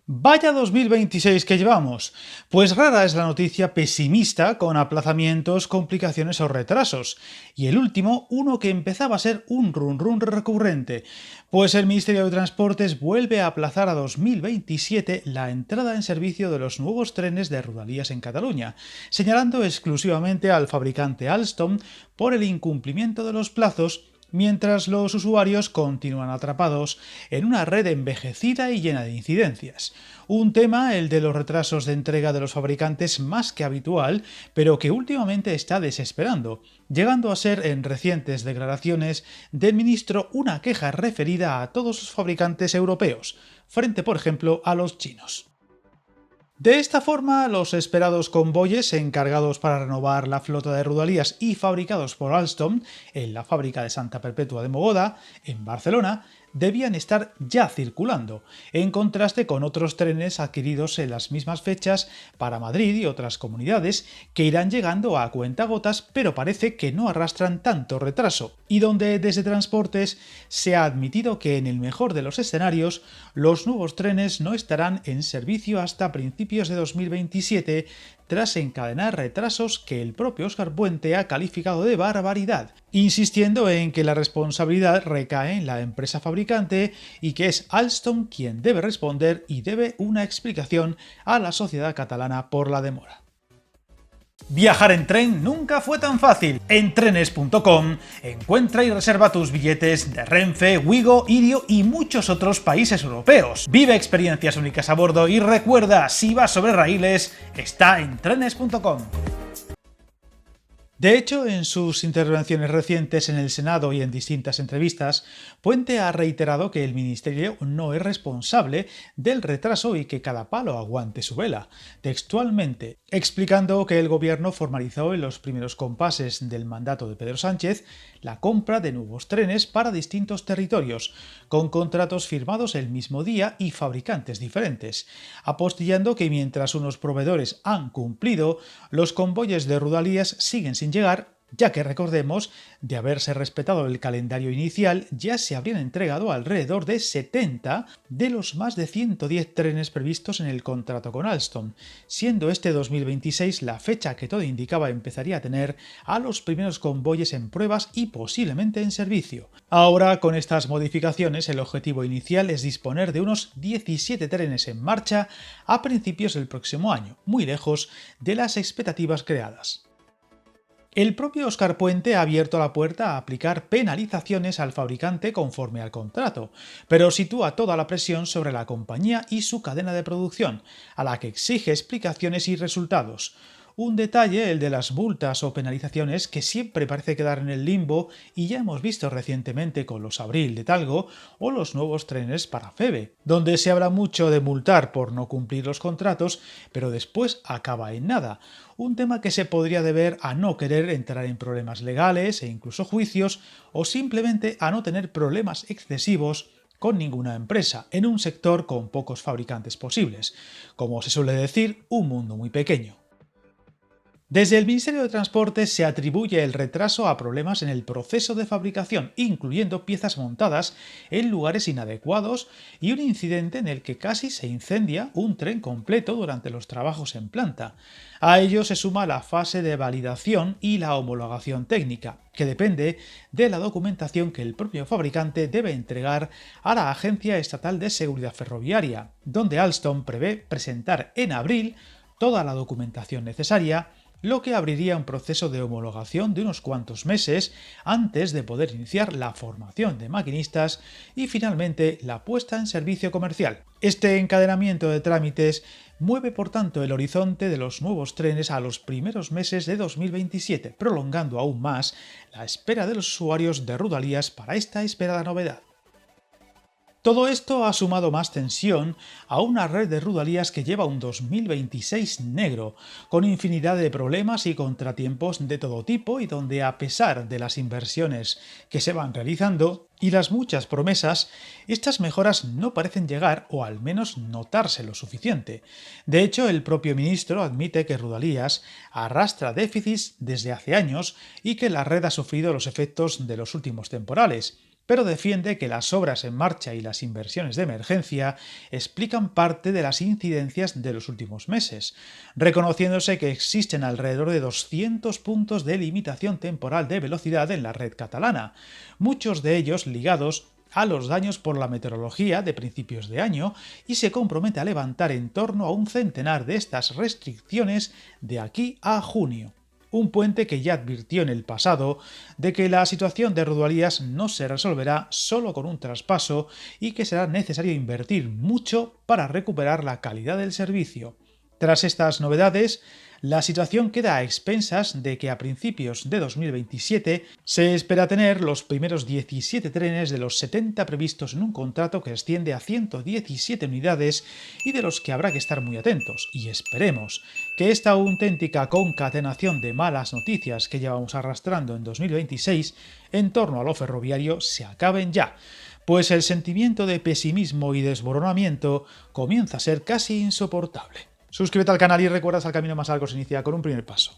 Vaya 2026 que llevamos. Pues rara es la noticia pesimista con aplazamientos, complicaciones o retrasos. Y el último, uno que empezaba a ser un run run recurrente. Pues el Ministerio de Transportes vuelve a aplazar a 2027 la entrada en servicio de los nuevos trenes de Rodalies en Cataluña, señalando exclusivamente al fabricante Alstom por el incumplimiento de los plazos, mientras los usuarios continúan atrapados en una red envejecida y llena de incidencias. Un tema, el de los retrasos de entrega de los fabricantes, más que habitual, pero que últimamente está desesperando, llegando a ser en recientes declaraciones del ministro una queja referida a todos los fabricantes europeos, frente por ejemplo a los chinos. De esta forma, los esperados convoyes encargados para renovar la flota de Rodalies y fabricados por Alstom en la fábrica de Santa Perpetua de Mogoda, en Barcelona, debían estar ya circulando, en contraste con otros trenes adquiridos en las mismas fechas para Madrid y otras comunidades que irán llegando a cuentagotas, pero parece que no arrastran tanto retraso, y donde desde Transportes se ha admitido que en el mejor de los escenarios los nuevos trenes no estarán en servicio hasta principios de 2027, tras encadenar retrasos que el propio Óscar Puente ha calificado de barbaridad, insistiendo en que la responsabilidad recae en la empresa fabricante y que es Alstom quien debe responder y debe una explicación a la sociedad catalana por la demora. Viajar en tren nunca fue tan fácil. En trenes.com encuentra y reserva tus billetes de Renfe, Wigo, Irio y muchos otros países europeos. Vive experiencias únicas a bordo y recuerda, si vas sobre raíles, está en trenes.com. De hecho, en sus intervenciones recientes en el Senado y en distintas entrevistas, Puente ha reiterado que el Ministerio no es responsable del retraso y que cada palo aguante su vela, textualmente, explicando que el Gobierno formalizó en los primeros compases del mandato de Pedro Sánchez la compra de nuevos trenes para distintos territorios, con contratos firmados el mismo día y fabricantes diferentes, apostillando que mientras unos proveedores han cumplido, los convoyes de Rodalies siguen sin llegar, ya que recordemos, de haberse respetado el calendario inicial, ya se habrían entregado alrededor de 70 de los más de 110 trenes previstos en el contrato con Alstom, siendo este 2026 la fecha que todo indicaba empezaría a tener a los primeros convoyes en pruebas y posiblemente en servicio. Ahora, con estas modificaciones, el objetivo inicial es disponer de unos 17 trenes en marcha a principios del próximo año, muy lejos de las expectativas creadas. El propio Óscar Puente ha abierto la puerta a aplicar penalizaciones al fabricante conforme al contrato, pero sitúa toda la presión sobre la compañía y su cadena de producción, a la que exige explicaciones y resultados. Un detalle, el de las multas o penalizaciones, que siempre parece quedar en el limbo y ya hemos visto recientemente con los Abril de Talgo o los nuevos trenes para Feve, donde se habla mucho de multar por no cumplir los contratos, pero después acaba en nada. Un tema que se podría deber a no querer entrar en problemas legales e incluso juicios, o simplemente a no tener problemas excesivos con ninguna empresa, en un sector con pocos fabricantes posibles. Como se suele decir, un mundo muy pequeño. Desde el Ministerio de Transportes se atribuye el retraso a problemas en el proceso de fabricación, incluyendo piezas montadas en lugares inadecuados y un incidente en el que casi se incendia un tren completo durante los trabajos en planta. A ello se suma la fase de validación y la homologación técnica, que depende de la documentación que el propio fabricante debe entregar a la Agencia Estatal de Seguridad Ferroviaria, donde Alstom prevé presentar en abril toda la documentación necesaria, lo que abriría un proceso de homologación de unos cuantos meses antes de poder iniciar la formación de maquinistas y finalmente la puesta en servicio comercial. Este encadenamiento de trámites mueve por tanto el horizonte de los nuevos trenes a los primeros meses de 2027, prolongando aún más la espera de los usuarios de Rodalies para esta esperada novedad. Todo esto ha sumado más tensión a una red de Rodalies que lleva un 2026 negro, con infinidad de problemas y contratiempos de todo tipo y donde, a pesar de las inversiones que se van realizando y las muchas promesas, estas mejoras no parecen llegar o al menos notarse lo suficiente. De hecho, el propio ministro admite que Rodalies arrastra déficits desde hace años y que la red ha sufrido los efectos de los últimos temporales, pero defiende que las obras en marcha y las inversiones de emergencia explican parte de las incidencias de los últimos meses, reconociéndose que existen alrededor de 200 puntos de limitación temporal de velocidad en la red catalana, muchos de ellos ligados a los daños por la meteorología de principios de año, y se compromete a levantar en torno a un centenar de estas restricciones de aquí a junio. Un puente que ya advirtió en el pasado de que la situación de Rodalies no se resolverá solo con un traspaso y que será necesario invertir mucho para recuperar la calidad del servicio. Tras estas novedades, la situación queda a expensas de que a principios de 2027 se espera tener los primeros 17 trenes de los 70 previstos en un contrato que asciende a 117 unidades y de los que habrá que estar muy atentos, y esperemos que esta auténtica concatenación de malas noticias que llevamos arrastrando en 2026 en torno a lo ferroviario se acaben ya, pues el sentimiento de pesimismo y desmoronamiento comienza a ser casi insoportable. Suscríbete al canal y recuerda que el camino más largo se inicia con un primer paso.